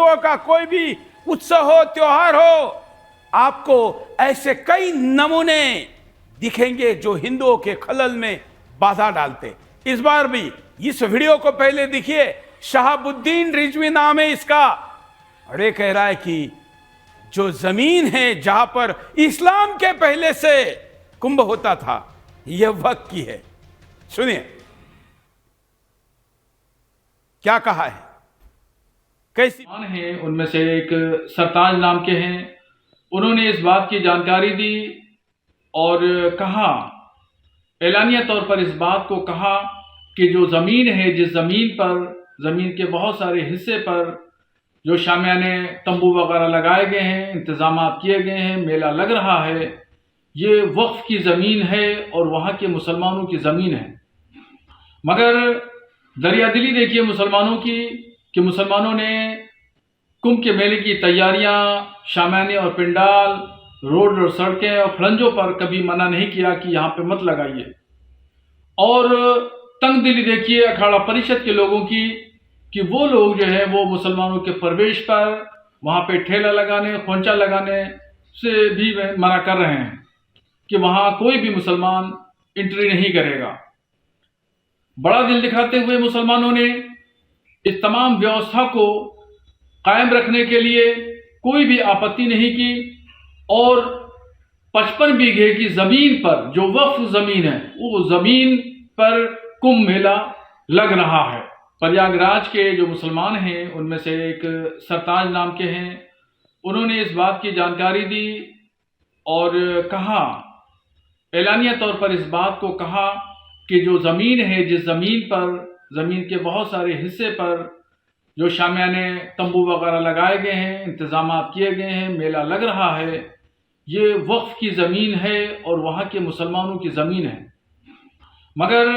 हिंदुओं का कोई भी उत्सव हो, त्योहार हो, आपको ऐसे कई नमूने दिखेंगे जो हिंदुओं के खलल में बाधा डालते। इस बार भी इस वीडियो को पहले देखिए। शहाबुद्दीन रिजवी नाम है इसका, और ये कह रहा है कि जो जमीन है जहां पर इस्लाम के पहले से कुंभ होता था, यह वक्त की है। सुनिए क्या कहा है, कैसी हैं। उनमें से एक सरताज नाम के हैं, उन्होंने इस बात की जानकारी दी और कहा, एलानिया तौर पर इस बात को कहा कि जो ज़मीन है, जिस ज़मीन पर, ज़मीन के बहुत सारे हिस्से पर जो शामियाने तंबू वगैरह लगाए गए हैं, इंतज़ाम किए गए हैं, मेला लग रहा है, ये वक्फ की ज़मीन है और वहाँ के मुसलमानों की ज़मीन है। मगर दरियादिली देखिए मुसलमानों की, कि मुसलमानों ने कुंभ के मेले की तैयारियां, शामियाने और पिंडाल, रोड और सड़कें और खड़ंजों पर कभी मना नहीं किया कि यहाँ पे मत लगाइए। और तंग दिली देखिए अखाड़ा परिषद के लोगों की, कि वो लोग जो है वो मुसलमानों के प्रवेश पर वहाँ पे ठेला लगाने, खोंचा लगाने से भी मना कर रहे हैं कि वहाँ कोई भी मुसलमान एंट्री नहीं करेगा। बड़ा दिल दिखाते हुए मुसलमानों ने इस तमाम व्यवस्था को कायम रखने के लिए कोई भी आपत्ति नहीं की और 55 बीघे की ज़मीन पर, जो वक्फ ज़मीन है, वो ज़मीन पर कुंभ मेला लग रहा है। प्रयागराज के जो मुसलमान हैं, उनमें से एक सरताज नाम के हैं, उन्होंने इस बात की जानकारी दी और कहा, एलानिया तौर पर इस बात को कहा कि जो ज़मीन है, जिस ज़मीन पर, ज़मीन के बहुत सारे हिस्से पर जो शामियाने तंबू वगैरह लगाए गए हैं, इंतज़ाम किए गए हैं, मेला लग रहा है, ये वक्फ की ज़मीन है और वहाँ के मुसलमानों की ज़मीन है। मगर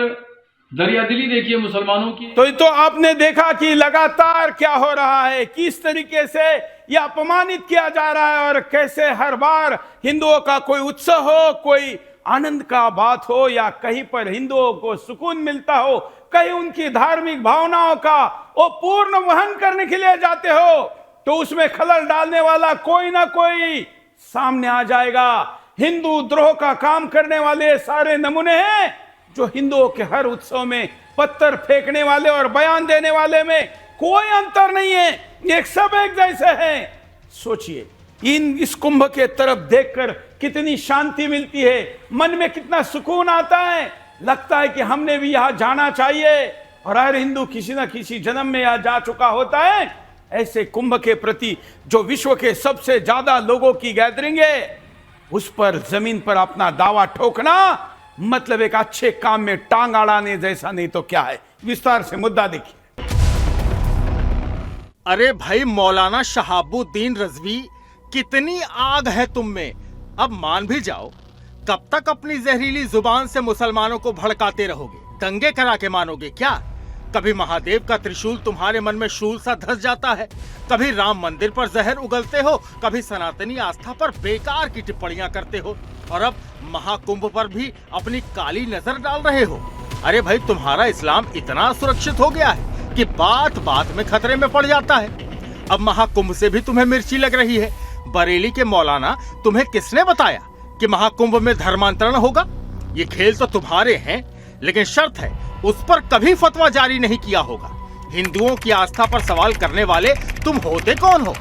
दरियादिली देखिए मुसलमानों की। तो आपने देखा कि लगातार क्या हो रहा है, किस तरीके से यह अपमानित किया जा रहा है और कैसे हर बार हिंदुओं का कोई उत्सव हो, कोई आनंद का बात हो या कहीं पर हिंदुओं को सुकून मिलता हो, कहीं उनकी धार्मिक भावनाओं का वो पूर्ण वहन करने के लिए जाते हो, तो उसमें खलल डालने वाला कोई ना कोई सामने आ जाएगा। हिंदू द्रोह का काम करने वाले सारे नमूने हैं जो हिंदुओं के हर उत्सव में पत्थर फेंकने वाले और बयान देने वाले में कोई अंतर नहीं है, एक सब एक जैसे हैं। सोचिए इस कुंभ के तरफ देखकर कितनी शांति मिलती है, मन में कितना सुकून आता है, लगता है कि हमने भी यहां जाना चाहिए। और हर हिंदू किसी न किसी जन्म में यहां जा चुका होता है। ऐसे कुंभ के प्रति जो विश्व के सबसे ज्यादा लोगों की गैदरिंग है, उस पर जमीन पर अपना दावा ठोकना मतलब एक अच्छे काम में टांग अड़ाने जैसा नहीं तो क्या है। विस्तार से मुद्दा देखिए। अरे भाई मौलाना शहाबुद्दीन रिजवी, कितनी आग है तुम में, अब मान भी जाओ। कब तक अपनी जहरीली जुबान से मुसलमानों को भड़काते रहोगे? दंगे करा के मानोगे क्या? कभी महादेव का त्रिशूल तुम्हारे मन में शूल सा धस जाता है, कभी राम मंदिर पर जहर उगलते हो, कभी सनातनी आस्था पर बेकार की टिप्पणियां करते हो, और अब महाकुंभ पर भी अपनी काली नजर डाल रहे हो। अरे भाई तुम्हारा इस्लाम इतना सुरक्षित हो गया है कि बात बात में खतरे में पड़ जाता है। अब महाकुंभ से भी तुम्हें मिर्ची लग रही है। बरेली के मौलाना, तुम्हें किसने बताया कि महाकुंभ में धर्मांतरण होगा? ये खेल तो तुम्हारे हैं, लेकिन शर्त है उस पर कभी फतवा जारी नहीं किया होगा। हिंदुओं की आस्था पर सवाल करने वाले तुम होते कौन हो?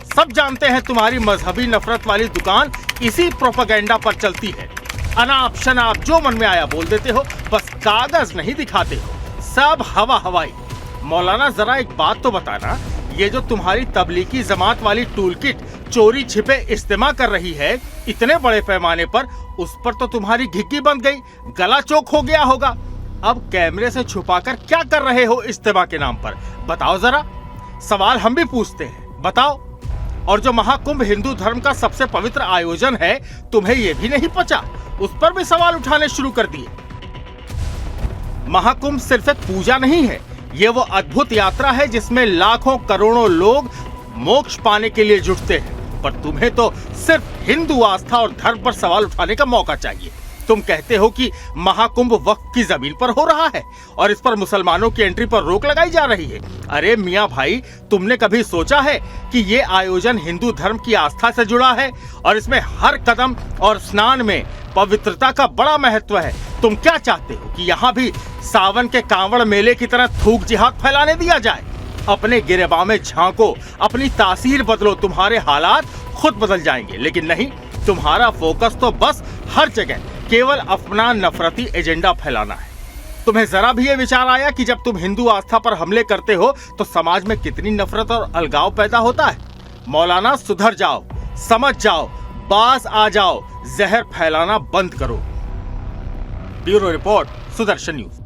सब जानते हैं तुम्हारी मजहबी नफरत वाली दुकान इसी प्रोपेगेंडा पर चलती है। अनाप शनाप जो मन में आया बोल देते हो, बस कागज नहीं दिखाते हो, सब हवा हवाई। मौलाना जरा एक बात तो बताना, ये जो तुम्हारी तबलीगी जमात वाली टूल किट चोरी छिपे इस्तेमाल कर रही है इतने बड़े पैमाने पर, उस पर तो तुम्हारी घिग्गी बंध गई, गला चौक हो गया होगा। अब कैमरे से छुपाकर क्या कर रहे हो इस्तेमाल के नाम पर? बताओ जरा, सवाल हम भी पूछते हैं, बताओ। और जो महाकुंभ हिंदू धर्म का सबसे पवित्र आयोजन है, तुम्हें ये भी नहीं पचा, उस पर भी सवाल उठाने शुरू कर दिए। महाकुंभ सिर्फ एक पूजा नहीं है, ये वो अद्भुत यात्रा है जिसमें लाखों करोड़ों लोग मोक्ष पाने के लिए जुटते हैं। पर तुम्हें तो सिर्फ हिंदू आस्था और धर्म पर सवाल उठाने का मौका चाहिए। तुम कहते हो कि महाकुंभ वक्फ की जमीन पर हो रहा है और इस पर मुसलमानों की एंट्री पर रोक लगाई जा रही है। अरे मियां भाई, तुमने कभी सोचा है कि ये आयोजन हिंदू धर्म की आस्था से जुड़ा है और इसमें हर कदम और स्नान में पवित्रता का बड़ा महत्व है। तुम क्या चाहते हो कि यहाँ भी सावन के कांवड़ मेले की तरह थूक जिहाद फैलाने दिया जाए? अपने गिरेबान में झांको, अपनी तासीर बदलो, तुम्हारे हालात खुद बदल जाएंगे। लेकिन नहीं, तुम्हारा फोकस तो बस हर जगह केवल अपना नफरती एजेंडा फैलाना है। तुम्हें जरा भी ये विचार आया कि जब तुम हिंदू आस्था पर हमले करते हो तो समाज में कितनी नफरत और अलगाव पैदा होता है? मौलाना, सुधर जाओ, समझ जाओ, बाज आ जाओ, जहर फैलाना बंद करो। Bureau report, Sudarshan news.